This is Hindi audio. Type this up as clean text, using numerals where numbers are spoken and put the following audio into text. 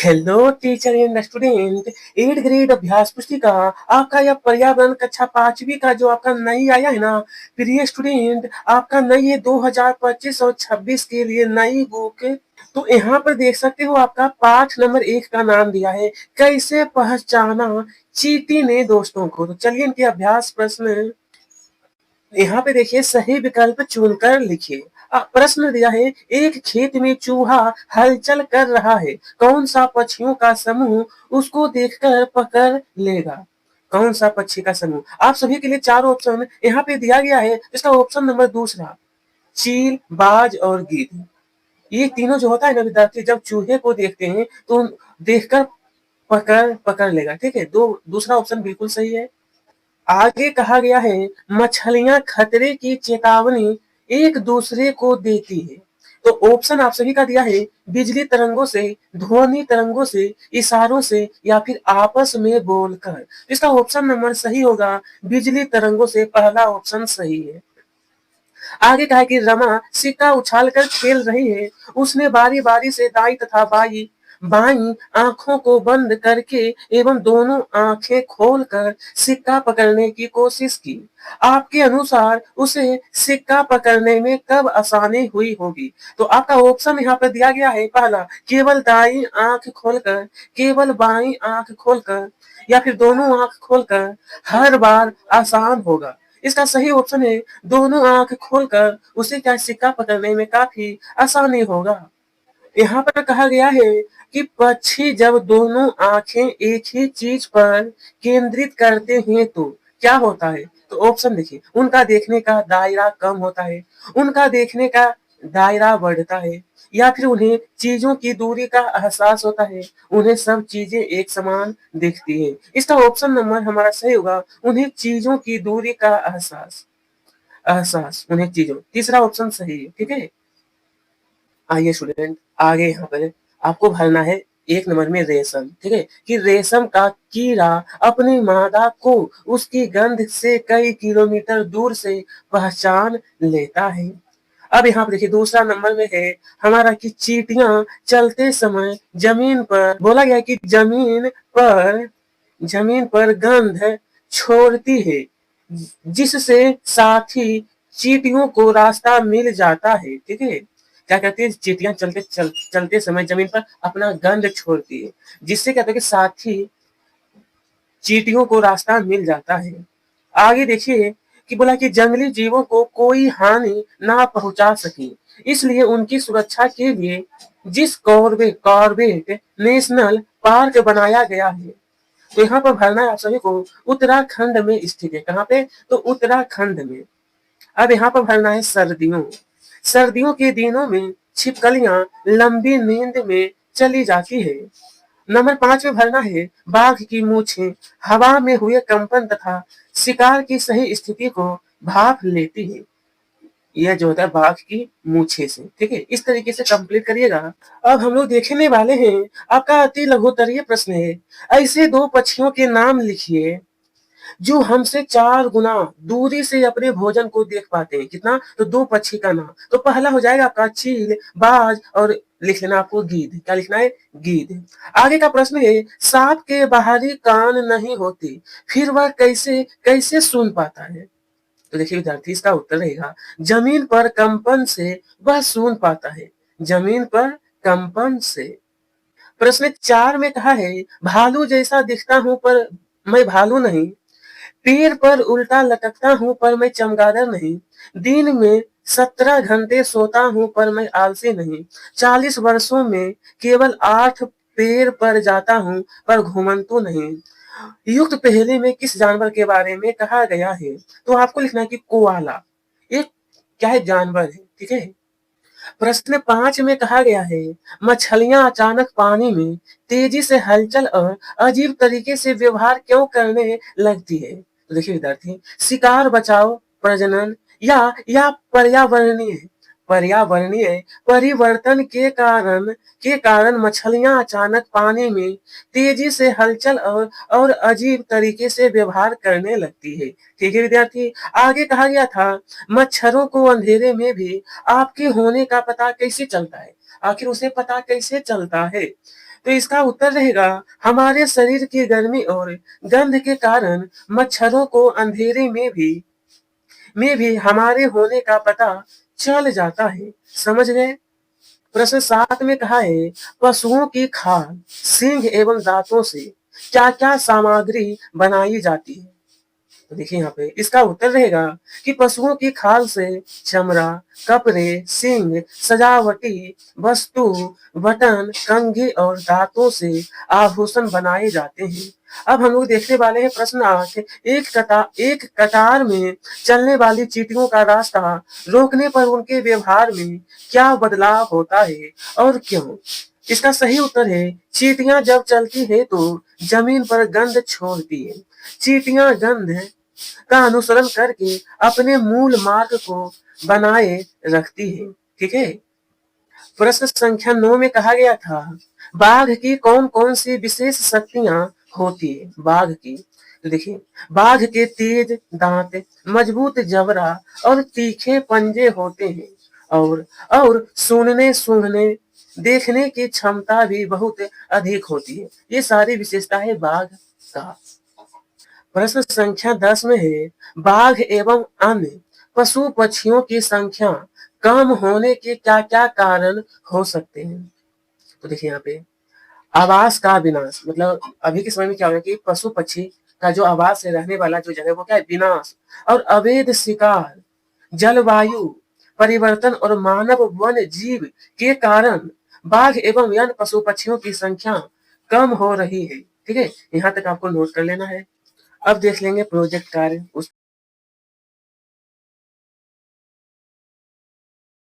Hello teacher and student. 8th grade अभ्यास पुस्तिका आपका यह पर्यावरण कक्षा 5वीं का जो आपका नई आया है ना प्रिय स्टूडेंट, आपका नई है 2025 और 26 के लिए नई बुक। तो यहाँ पर देख सकते हो आपका पाठ नंबर 1 का नाम दिया है, कैसे पहचाना चींटी ने दोस्तों को। तो चलिए इनके अभ्यास प्रश्न यहाँ पे देखिए, सही विकल्प चुनकर लिखिए। प्रश्न दिया है, एक खेत में चूहा हलचल कर रहा है, कौन सा पक्षियों का समूह उसको देखकर पकड़ लेगा। कौन सा पक्षी का समूह। आप सभी के लिए 4 ऑप्शन यहाँ पे दिया गया है। इसका ऑप्शन नंबर दूसरा, चील, बाज और गिद्ध। ये तीनों जो होता है ना विद्यार्थी, जब चूहे को देखते हैं तो देखकर पकड़ पकड़ लेगा। ठीक है, दूसरा ऑप्शन बिल्कुल सही है। आगे कहा गया है, मछलियां खतरे की चेतावनी एक दूसरे को देती है। तो ऑप्शन आप सभी का दिया है, बिजली तरंगों से, ध्वनि तरंगों से, इशारों से या फिर आपस में बोलकर। इसका ऑप्शन नंबर सही होगा बिजली तरंगों से, पहला ऑप्शन सही है। आगे कहा है कि रमा सिक्का उछालकर खेल रही है, उसने बारी बारी से दाई तथा बाई आंखों को बंद करके एवं दोनों आंखें खोलकर सिक्का पकड़ने की कोशिश की। आपके अनुसार उसे सिक्का पकड़ने में कब आसानी हुई होगी। तो आपका ऑप्शन यहाँ पर दिया गया है, पहला केवल दाई आंख खोलकर, केवल बाई आंख खोलकर या फिर दोनों आंख खोलकर। हर बार आसान होगा। इसका सही ऑप्शन है दोनों आंख खोलकर उसे क्या सिक्का पकड़ने में काफी आसानी होगा। यहाँ पर कहा गया है कि पक्षी जब दोनों आंखें एक ही चीज पर केंद्रित करते हैं तो क्या होता है। तो ऑप्शन देखिए, उनका देखने का दायरा कम होता है, उनका देखने का दायरा बढ़ता है, या फिर उन्हें चीजों की दूरी का एहसास होता है, उन्हें सब चीजें एक समान दिखती है। इसका ऑप्शन नंबर हमारा सही होगा, उन्हें चीजों की दूरी का एहसास एहसास उन्हें चीजों। तीसरा ऑप्शन सही है। ठीक है, आइए स्टूडेंट आगे यहाँ पर आपको भरना है 1 नंबर में रेशम। ठीक है, कि रेशम का कीड़ा अपनी मादा को उसकी गंध से कई किलोमीटर दूर से पहचान लेता है। अब यहाँ पर देखिए, दूसरा नंबर में है हमारा कि चींटियां चलते समय जमीन पर, बोला गया है कि जमीन पर गंध छोड़ती है, जिससे साथी चींटियों को रास्ता मिल जाता है। ठीक है, क्या कहते हैं, चींटियां चलते समय जमीन पर अपना गंध छोड़ती है, जिससे क्या कहते हैं कि साथी चींटियों को रास्ता मिल जाता है। आगे देखिए कि बोला कि जंगली जीवों को कोई हानि ना पहुंचा सके, इसलिए उनकी सुरक्षा के लिए जिस कॉर्बेट नेशनल पार्क बनाया गया है। तो यहाँ पर भरना है आप सभी को, उत्तराखंड में स्थित है। कहाँ पे, तो उत्तराखंड में। अब यहाँ पर भरना है सर्दियों के दिनों में छिपकलियां लंबी नींद में चली जाती है। नंबर 5 में भरना है, बाघ की मूछें हवा में हुए कंपन तथा शिकार की सही स्थिति को भाप लेती है। यह जो होता है बाघ की मूछे से। ठीक है, इस तरीके से कंप्लीट करिएगा। अब हम लोग देखने वाले हैं, आपका अति लघुत्तरीय प्रश्न है, ऐसे 2 पक्षियों के नाम लिखिए जो हमसे 4 गुना दूरी से अपने भोजन को देख पाते हैं। कितना, तो 2 पक्षी का नाम। तो पहला हो जाएगा आपका चील, बाज और लिख लेना आपको गिद्ध। क्या लिखना है, गिद्ध। आगे का प्रश्न है, सांप के बाहरी कान नहीं होते, फिर वह कैसे कैसे सुन पाता है। तो देखिए विद्यार्थी, इसका उत्तर रहेगा जमीन पर कंपन से वह सुन पाता है, जमीन पर कंपन से। प्रश्न 4 में कहा है, भालू जैसा दिखता हूं पर मैं भालू नहीं, पेड़ पर उल्टा लटकता हूं पर मैं चमगादड़ नहीं, दिन में 17 घंटे सोता हूं पर मैं आलसी नहीं, 40 वर्षों में केवल 8 पेड़ पर जाता हूं पर घुमंतु नहीं। युक्त पहेली में किस जानवर के बारे में कहा गया है। तो आपको लिखना है कि कोआला एक क्या है, जानवर है। ठीक है, प्रश्न 5 में कहा गया है, मछलियां अचानक पानी में तेजी से हलचल और अजीब तरीके से व्यवहार क्यों करने लगती है। तो देखिए विद्यार्थी, शिकार, बचाव, प्रजनन या पर्यावरणीय पर्यावरणीय परिवर्तन के कारण मछलियां अचानक पानी में तेजी से हलचल और अजीब तरीके से व्यवहार करने लगती है। ठीक है विद्यार्थी, आगे कहा गया था, मच्छरों को अंधेरे में भी आपके होने का पता कैसे चलता है। आखिर उसे पता कैसे चलता है। तो इसका उत्तर रहेगा हमारे शरीर की गर्मी और गंध के कारण मच्छरों को अंधेरे में भी हमारे होने का पता चल जाता है। समझ गए? प्रश्न 7 में कहा है पशुओं की खाल, सींग एवं दांतों से क्या-क्या सामग्री बनाई जाती है? तो देखिए यहाँ पे इसका उत्तर रहेगा कि पशुओं की खाल से चमड़ा, कपड़े, सींग, सजावटी वस्तु, बटन, कंघी और दांतों से आभूषण बनाए जाते हैं। अब हम लोग देखने वाले हैं प्रश्न 8 एक कतार में चलने वाली चींटियों का रास्ता रोकने पर उनके व्यवहार में क्या बदलाव होता है और क्यों? इसका सही उत्तर है चींटियां जब चलती है तो जमीन पर गंध छोड़ती है। चींटियां गंध का अनुसरण करके अपने मूल मार्ग को बनाए रखती है। ठीक है? प्रश्न संख्या 9 में कहा गया था बाघ की कौन कौन सी विशेष शक्तियां होती है? बाघ की तो देखिए बाघ के तेज दांत, मजबूत जबड़ा और तीखे पंजे होते हैं और सुनने सूंघने देखने की क्षमता भी बहुत अधिक होती है। ये सारी विशेषताएं बाघ का। प्रश्न संख्या 10 में है बाघ एवं अन्य पशु पक्षियों की संख्या कम होने के क्या क्या कारण हो सकते हैं? तो देखिए यहाँ पे आवास का विनाश, मतलब अभी के समय में क्या हो रहा है कि पशु पक्षी का जो आवास है, रहने वाला जो जगह, वो क्या है, विनाश। और अवैध शिकार, जलवायु परिवर्तन और मानव वन जीव के कारण बाघ एवं अन्य पशु पक्षियों की संख्या कम हो रही है। ठीक है, यहाँ तक आपको नोट कर लेना है। अब देख लेंगे प्रोजेक्ट कार्य। उस